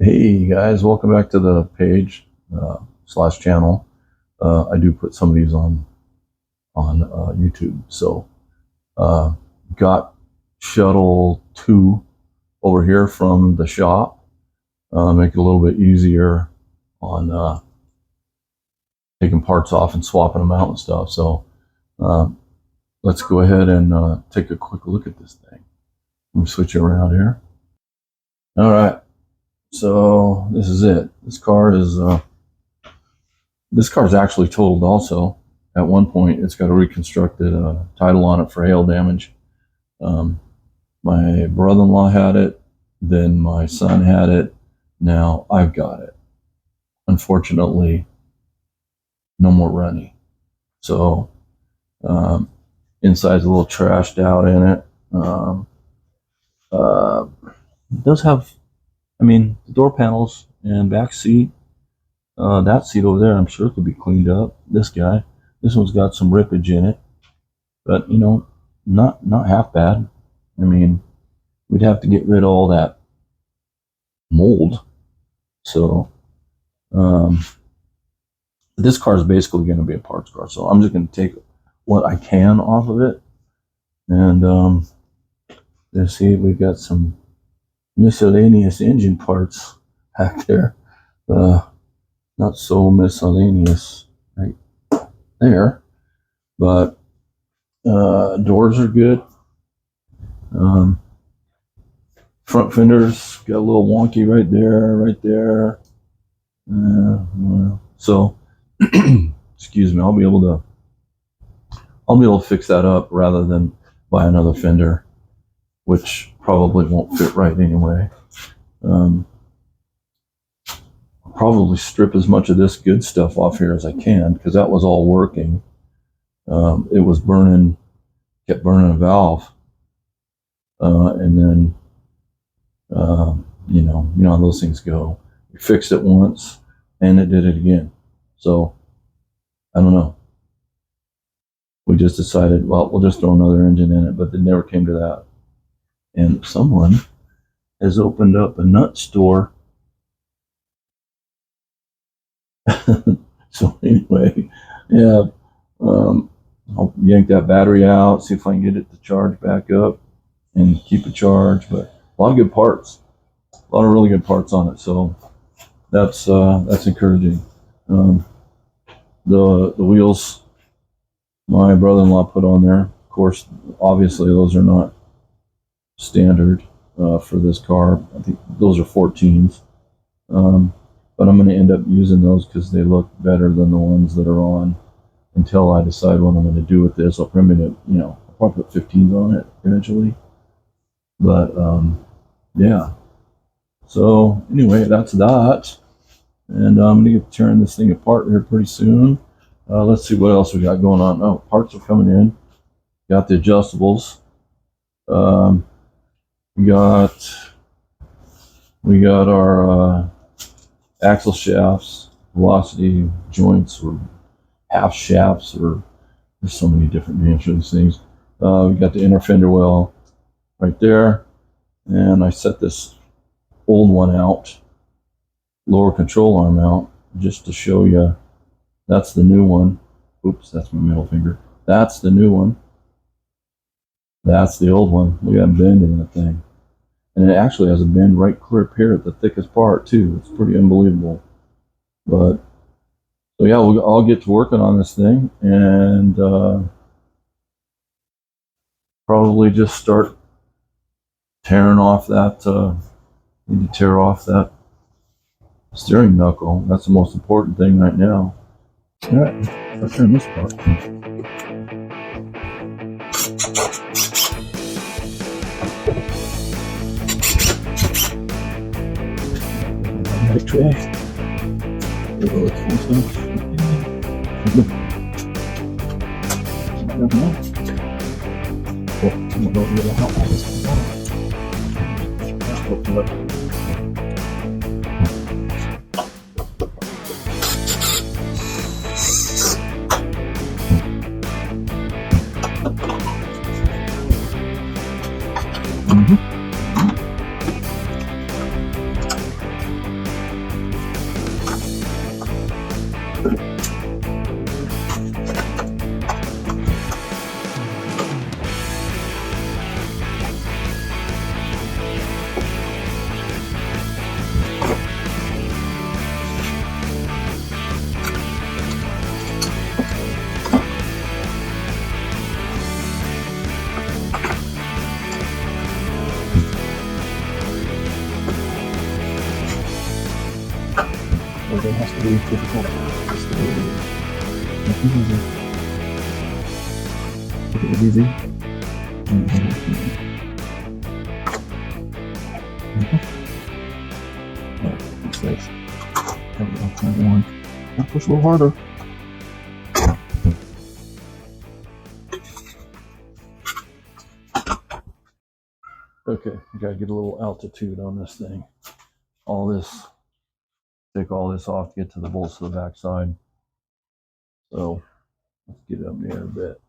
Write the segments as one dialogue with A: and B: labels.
A: Hey guys, welcome back to the page slash channel. I do put some of these on YouTube. So got shuttle 2 over here from the shop. Make it a little bit easier on taking parts off and swapping them out and stuff. So let's go ahead and take a quick look at this thing. Let me switch it around here. All right. So this is it. This car is actually totaled also. At one point, it's got a reconstructed title on it for hail damage. My brother-in-law had it, then my son had it. Now I've got it. Unfortunately, no more running. So inside's a little trashed out in it. It does have, the door panels and back seat, that seat over there, I'm sure could be cleaned up. This one's got some rippage in it, but not half bad. We'd have to get rid of all that mold. So this car is basically going to be a parts car. So I'm just going to take what I can off of it, and let's see, we've got some miscellaneous engine parts back there. Not so miscellaneous right there, but doors are good. Front fenders got a little wonky right there. So excuse me, I'll be able to fix that up rather than buy another fender, which probably won't fit right anyway. I'll probably strip as much of this good stuff off here as I can, because that was all working. It was kept burning a valve, and then you know how those things go. We fixed it once and it did it again. So I don't know. We just decided, well, we'll just throw another engine in it, but it never came to that. And someone has opened up a nut store. So anyway, yeah, I'll yank that battery out, see if I can get it to charge back up and keep it charged. But a lot of good parts, a lot of really good parts on it. So that's encouraging. The wheels my brother-in-law put on there, of course, obviously those are not standard for this car. I think those are 14s, but I'm going to end up using those because they look better than the ones that are on until I decide what I'm going to do with this. I'll probably put 15s on it eventually, but yeah. So anyway, that's that, and I'm going to turn this thing apart here pretty soon. Let's see what else we got going on. Oh, parts are coming in. Got the adjustables. We got our axle shafts, velocity joints, or half shafts, or there's so many different names for these things. We got the inner fender well right there, and I set this old one out, lower control arm out, just to show you. That's the new one. Oops, that's my middle finger. That's the new one. That's the old one. Look at that bend in the thing. And it actually has a bend right clear up here at the thickest part too. It's pretty unbelievable. But so yeah, I'll get to working on this thing, and probably just start tearing off that. Need to tear off that steering knuckle. That's the most important thing right now. All right, let's turn this part. Right track. has to be difficult. Take it easy. Six. There we go. Number one. Now push a little harder. Okay, you gotta get a little altitude on this thing. All this, take all this off to get to the bolts to the backside. So let's get up there a bit.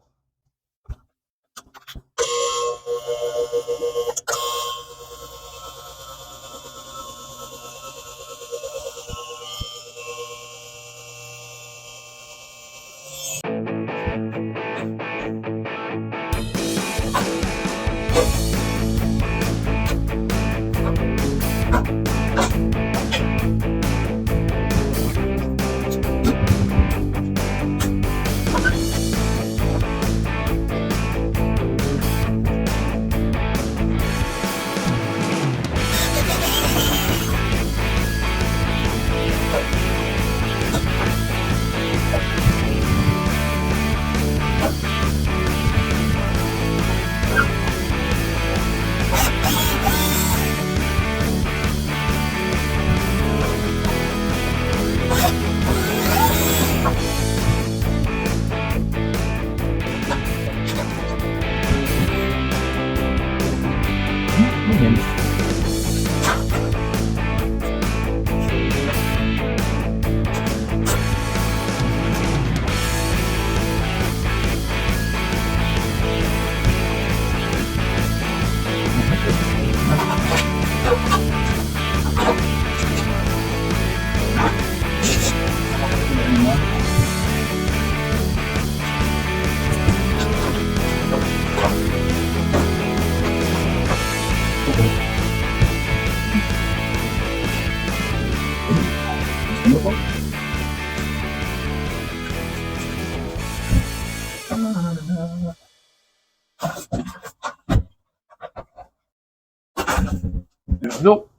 A: Nope.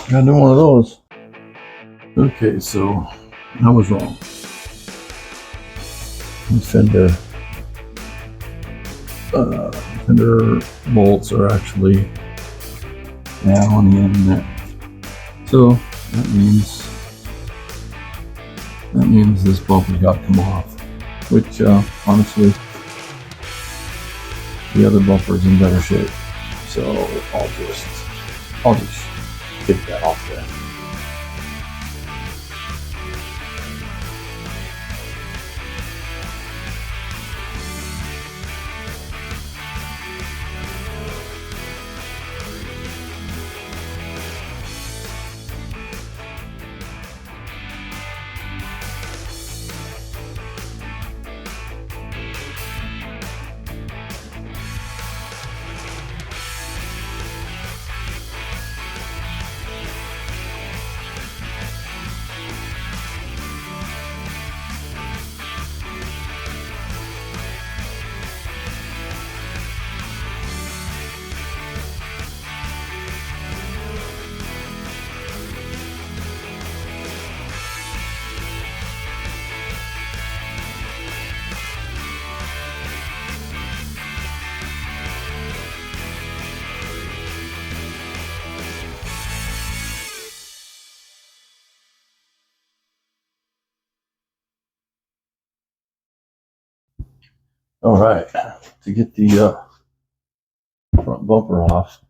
A: Gotta do one of those. Okay, so I was wrong. The fender bolts are actually down on the end there. So that means this bumper's got to come off. Which honestly, the other bumper's in better shape. So I'll just take that off there. All right, to get the front bumper off,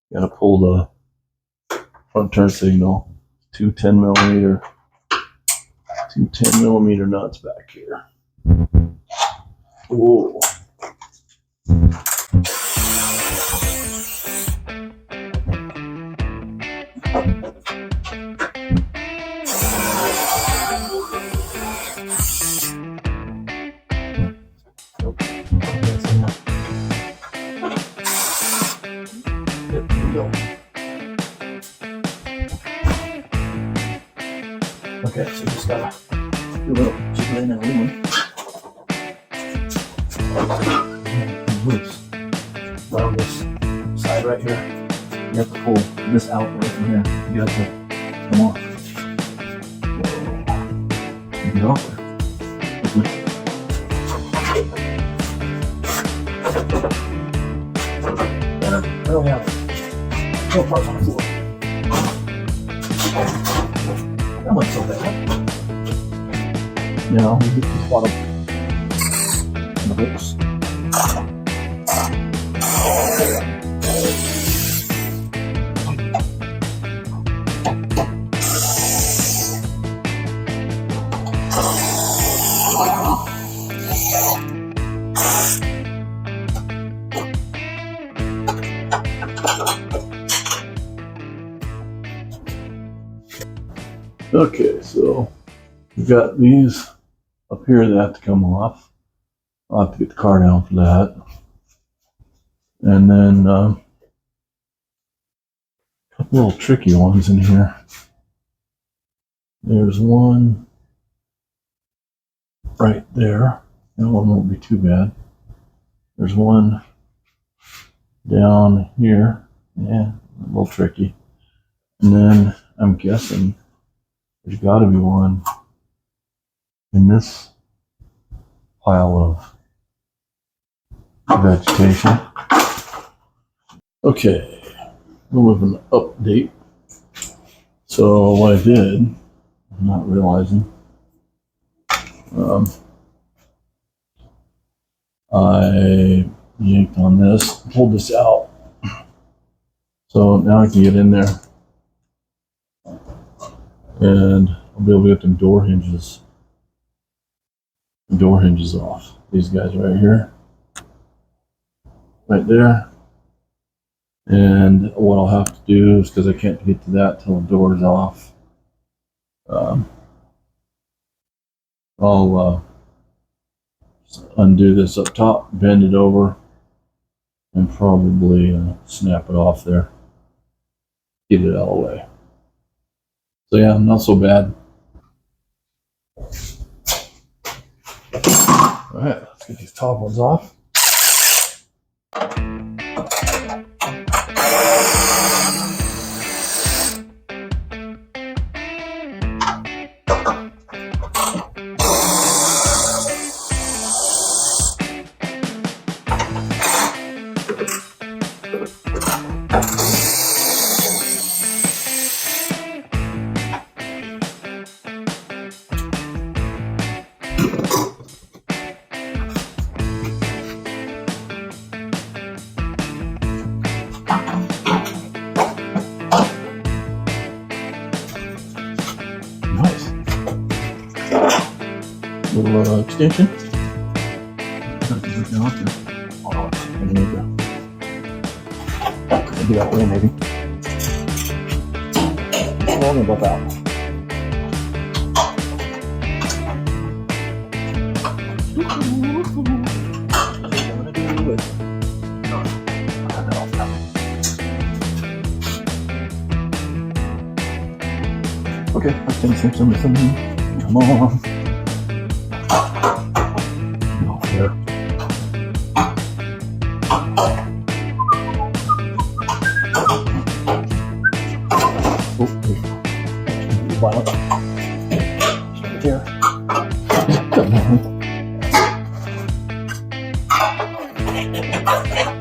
A: you gotta pull the front turn signal, two 10 millimeter nuts back here. Whoa. Okay, so just gotta do a little jiggling and wheeling. Loose around this side right here. You have to pull this out right from here. You have to come off. Get off there. Okay. There we have it. No parts on the floor. That wasn't so bad. Now we get the bottom and the hooks. Okay, so we've got these up here that have to come off. I'll have to get the car down for that. And then a couple little tricky ones in here. There's one right there. That one won't be too bad. There's one down here. Yeah, a little tricky. And then I'm guessing there's got to be one in this pile of vegetation. Okay, a little bit of an update. So what I did, I'm not realizing, I yanked on this, pulled this out. So now I can get in there and I'll be able to get them door hinges off. These guys right here, right there. And what I'll have to do is, because I can't get to that till the door's off, I'll undo this up top, bend it over, and probably snap it off there. Get it out of the way. So yeah, not so bad. All right, let's get these top ones off. Little extension. Oh, I need to get that way maybe. What's wrong about that? Okay, I can see something. Come on. There. Violent. Right here.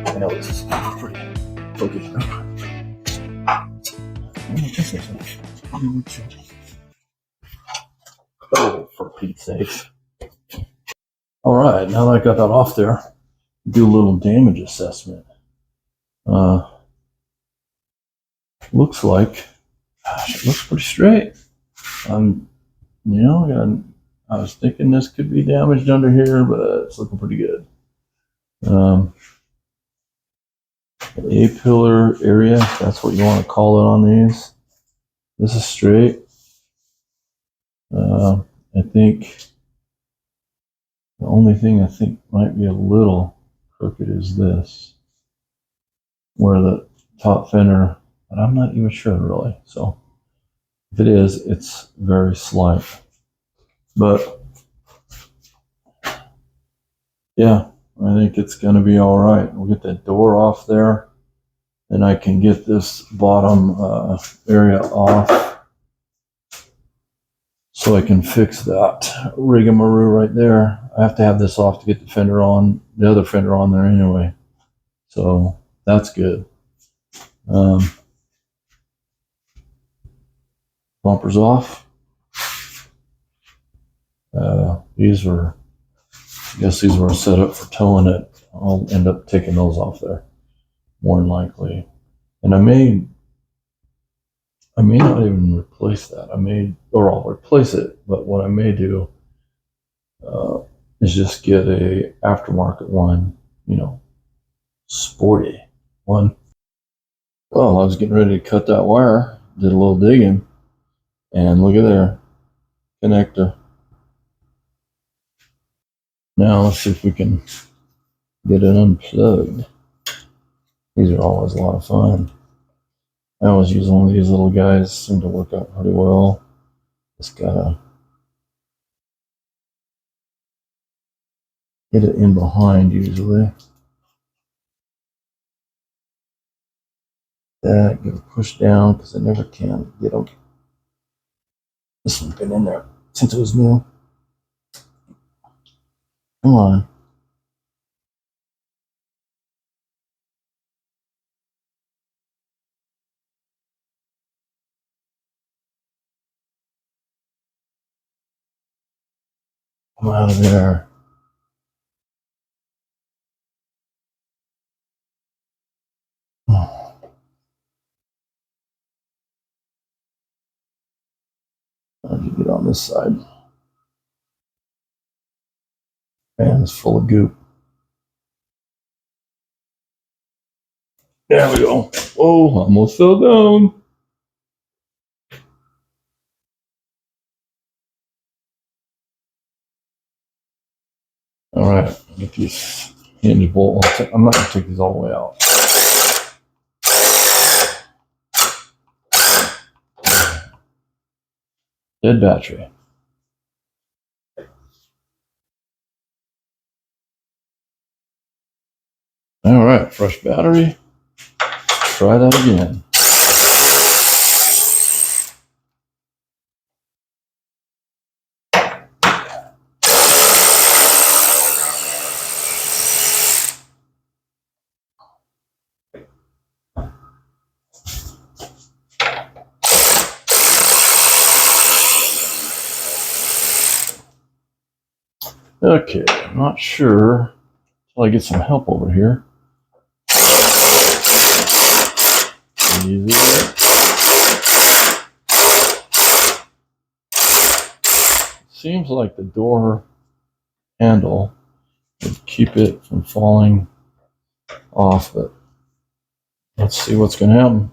A: I know this is pretty focused. Oh, for Pete's sakes. All right, now that I got that off there, do a little damage assessment. Looks like, gosh, it looks pretty straight. I was thinking this could be damaged under here, but it's looking pretty good. The A-pillar area, that's what you want to call it on these. This is straight. I think the only thing I think might be a little crooked is this, where the top fender, but I'm not even sure really. So if it is, it's very slight. But yeah, I think it's going to be all right. We'll get that door off there, and I can get this bottom area off, so I can fix that rigmarole right there. I have to have this off to get the fender on, the other fender on there anyway. So that's good. Bumpers off. These were, I guess these were set up for towing it. I'll end up taking those off there, more than likely. And I may not even replace that. I'll replace it, but what I may do is just get a aftermarket one, sporty one. Well, I was getting ready to cut that wire, did a little digging, and look at there, connector. Now let's see if we can get it unplugged. These are always a lot of fun. I always use one of these little guys, seem to work out pretty well. Just gotta get it in behind usually. That, get it pushed down because I never can get them. This one's been in there since it was new. Come on. Come out of there. How did you get on this side? Man, it's full of goop. There we go. Oh, almost fell down. All right, get these hinge bolts. I'm not going to take these all the way out. Dead battery. All right, fresh battery. Let's try that again. Okay, I'm not sure until I get some help over here. Easy. Seems like the door handle would keep it from falling off, but let's see what's going to happen.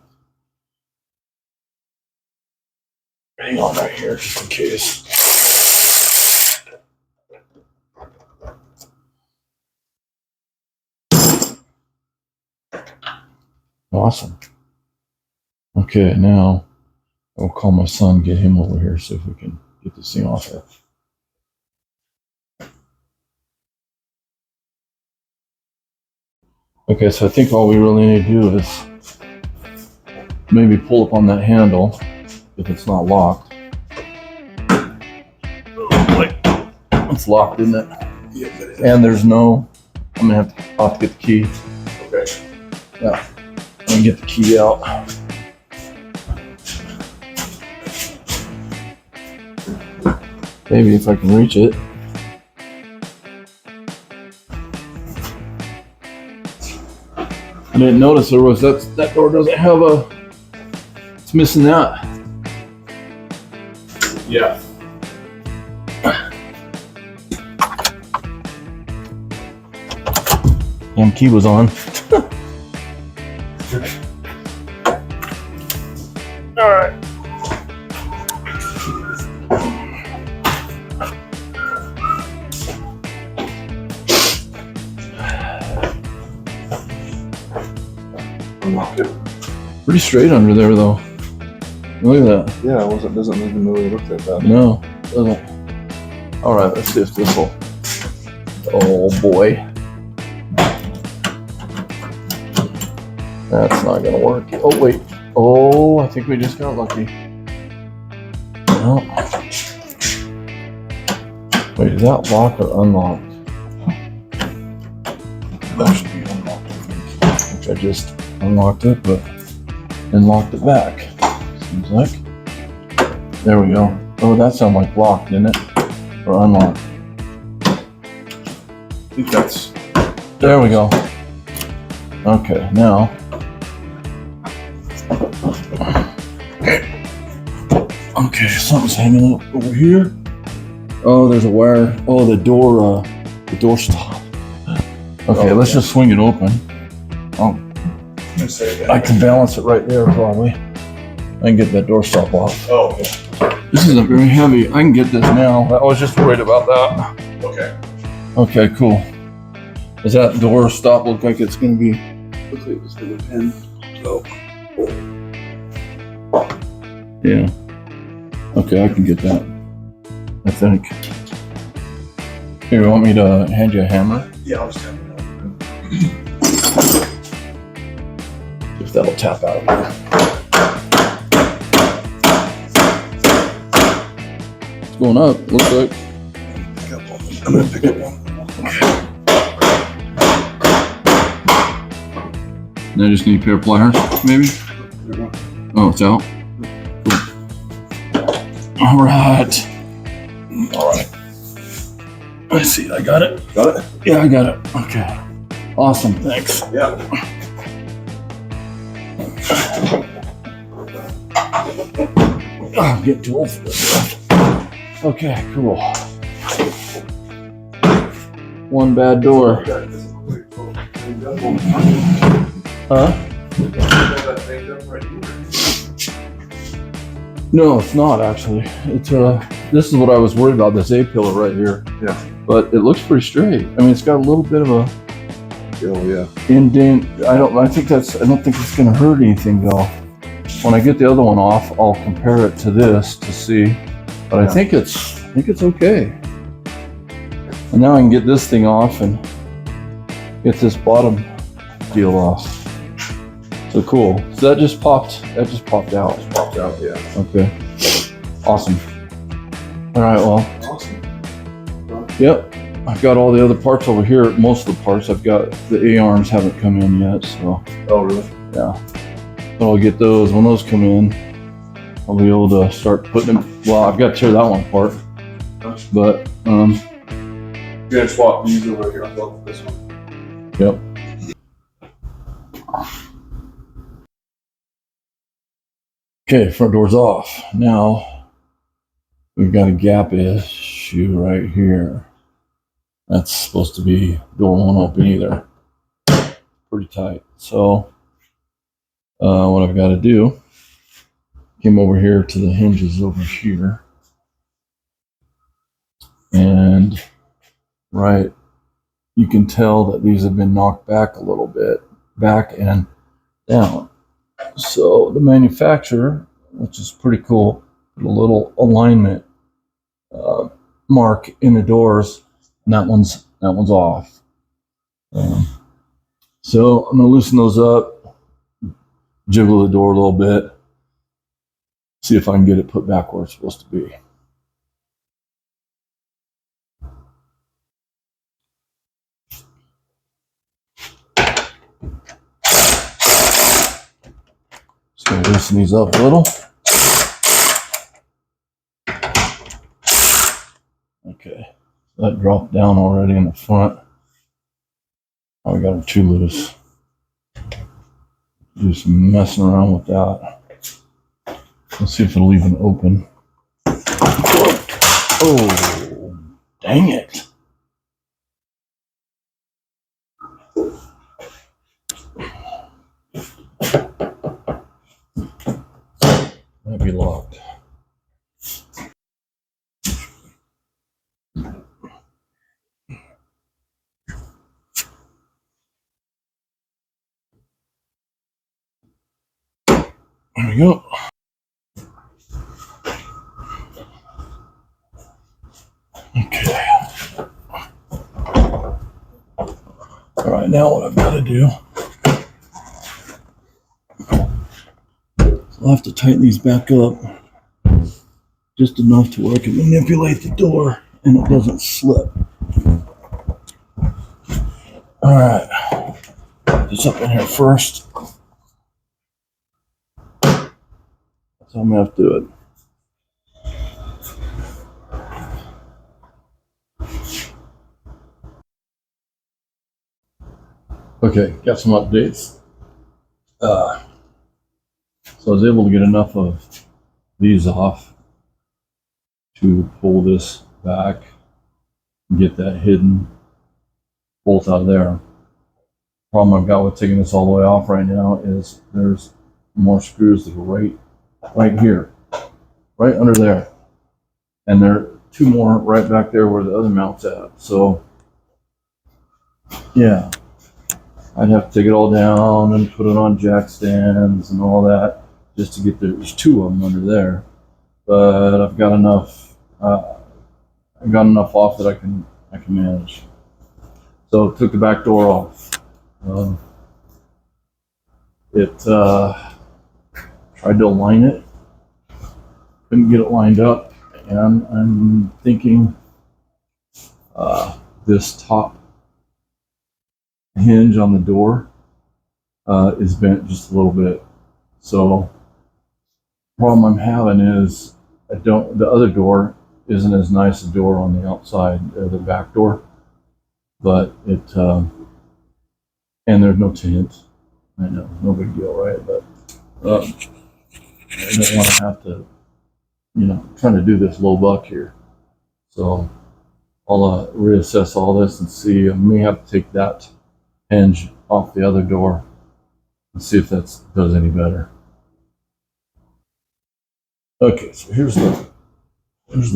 A: Hang on right here just in case. Awesome. Okay, now I'll call my son, get him over here, see if we can get this thing off here. Okay, so I think all we really need to do is maybe pull up on that handle if it's not locked. Oh boy, it's locked, isn't it?
B: Yeah, it is.
A: And there's no, I'm gonna have to get the key.
B: Okay.
A: Yeah, let me get the key out. Maybe if I can reach it. I didn't notice there was that door doesn't have a, it's missing that.
B: Yeah.
A: Damn key was on. All right. Pretty straight under there though. Look at that.
B: Yeah, it doesn't even really look that bad.
A: No, doesn't. All right, let's see if this will. Oh boy. That's not gonna work. Oh wait. Oh, I think we just got lucky. No. Wait, is that locked or unlocked? That should be unlocked, I think. I just unlocked it, but then locked it back. Seems like. There we go. Oh, that sounded like locked, didn't it? Or unlocked.
B: I think that's.
A: There we go. Okay, now. Okay, something's hanging up over here. Oh, there's a wire. Oh, the door stop. Okay, let's just swing it open. Oh, I can balance it right there probably. I can get that door stop off.
B: Oh, okay.
A: This isn't very heavy. I can get this now. I was just worried about that.
B: Okay.
A: Okay, cool. Does that door stop look like it's gonna be?
B: Looks like it's gonna pin. So.
A: Yeah. Okay, I can get that. I think. Here, you want me to hand you a hammer?
B: Yeah, I'll just have it.
A: If that'll tap out of here. It's going up, looks like.
B: I'm gonna pick up one.
A: And I just need a pair of pliers, maybe? Oh, it's out. Cool. All right. All right. Let's see, I got it.
B: Got it?
A: Yeah, I got it. Okay. Awesome, thanks.
B: Yeah.
A: I'm getting too old for this stuff. Okay, cool. One bad door. Huh? No, it's not actually. It's this is what I was worried about, this A-pillar right here.
B: Yeah.
A: But it looks pretty straight. I mean, it's got a little bit of a
B: Oh, yeah.
A: indent. I don't think it's gonna hurt anything though. When I get the other one off, I'll compare it to this to see. But I think it's okay. And now I can get this thing off and get this bottom deal off. So cool. So that just popped out.
B: Popped out, yeah.
A: Okay. Awesome. All right, well.
B: Awesome.
A: Yep. I've got all the other parts over here. Most of the parts I've got, the A-arms haven't come in yet, so.
B: Oh, really?
A: Yeah. But I'll get those. When those come in, I'll be able to start putting them. Well, I've got to tear that one apart. But,
B: You're gonna swap these over here. I thought this one.
A: yep. Okay, front door's off. Now, we've got a gap issue right here. That's supposed to be, door won't open either. Pretty tight. So, what I've got to do, came over here to the hinges over here. And, right, you can tell that these have been knocked back a little bit, back and down. So the manufacturer, which is pretty cool, put a little alignment mark in the doors, and that one's off. So I'm gonna loosen those up, jiggle the door a little bit, see if I can get it put back where it's supposed to be. Just gonna loosen these up a little. Okay, that dropped down already in the front. Oh, we got them too loose. Do some messing around with that. Let's see if it'll even open. Oh, dang it. Might be locked. There we go. Okay. All right, now what I've got to do I'll have to tighten these back up just enough to where I can manipulate the door and it doesn't slip. All right, this up in here first. That's how I'm gonna have to do it. Okay, got some updates. So I was able to get enough of these off to pull this back and get that hidden bolt out of there. Problem I've got with taking this all the way off right now is there's more screws that are right here, right under there. And there are two more right back there where the other mount's at. So yeah, I'd have to take it all down and put it on jack stands and all that just to get there. There's two of them under there, but I've got enough. I've got enough off that I can manage. So took the back door off. Tried to align it, couldn't get it lined up, and I'm thinking this top hinge on the door is bent just a little bit. So the problem I'm having is the other door isn't as nice a door on the outside, the back door, but and there's no tint. I know, no big deal, right? But I don't want to have to, trying to do this low buck here. So I'll reassess all this and see. I may have to take that hinge off the other door and see if that does any better. Okay, so here's the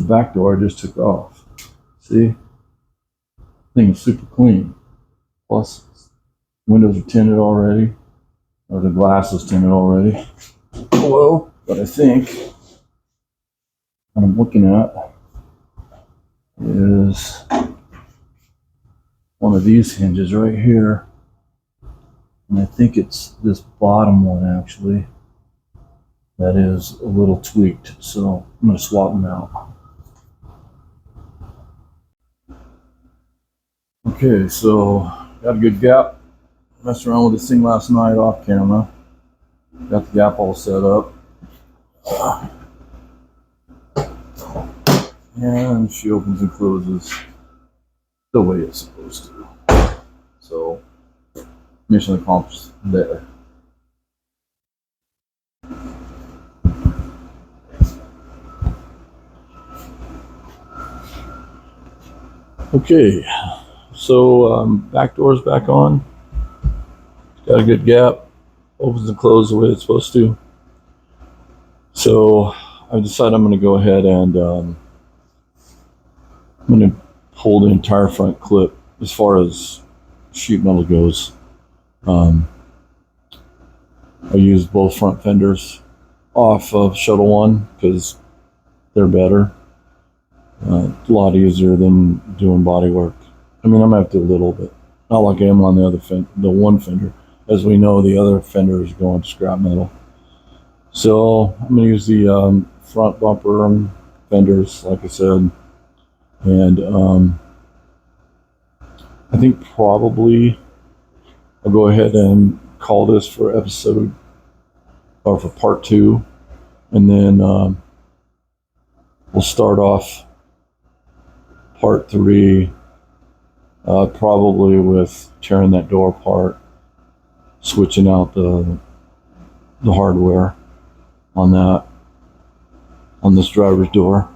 A: back door I just took off. See? Thing is super clean. Plus, windows are tinted already, or the glass is tinted already. Hello, but I think what I'm looking at is one of these hinges right here, and I think it's this bottom one actually that is a little tweaked, so I'm going to swap them out. Okay, so got a good gap. Messed around with this thing last night off camera. Got the gap all set up. And she opens and closes the way it's supposed to. So, mission accomplished there. Okay, so back door's back on. Got a good gap. Opens and closes the way it's supposed to. So I decided I'm going to go ahead and I'm going to pull the entire front clip as far as sheet metal goes. I used both front fenders off of Shuttle One because they're better. A lot easier than doing body work. I mean, I'm gonna have to do a little bit, not like I am on the other the one fender. As we know, the other fender is going to scrap metal. So I'm gonna use the front bumper fenders, like I said, and I think probably I'll go ahead and call this for episode or for part 2, and then we'll start off part 3 probably with tearing that door apart, switching out the hardware on this driver's door,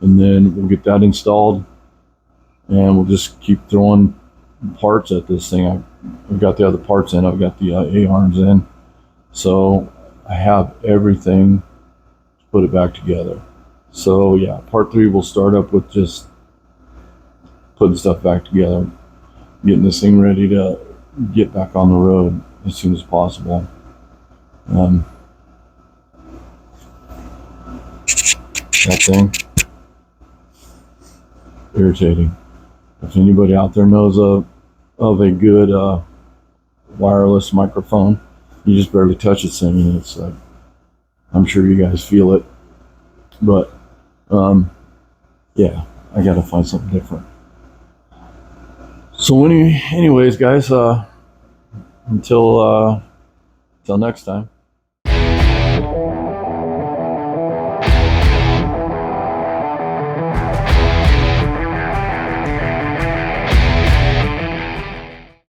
A: and then we'll get that installed, and we'll just keep throwing parts at this thing. I've got the other parts in. I've got the A-arms in, so I have everything to put it back together. So yeah, part 3 will start up with just putting stuff back together, getting this thing ready to get back on the road as soon as possible. That thing, irritating. If anybody out there knows of a good wireless microphone, you just barely touch it, and it's like I'm sure you guys feel it, but yeah, I got to find something different. So anyways, guys, until next time.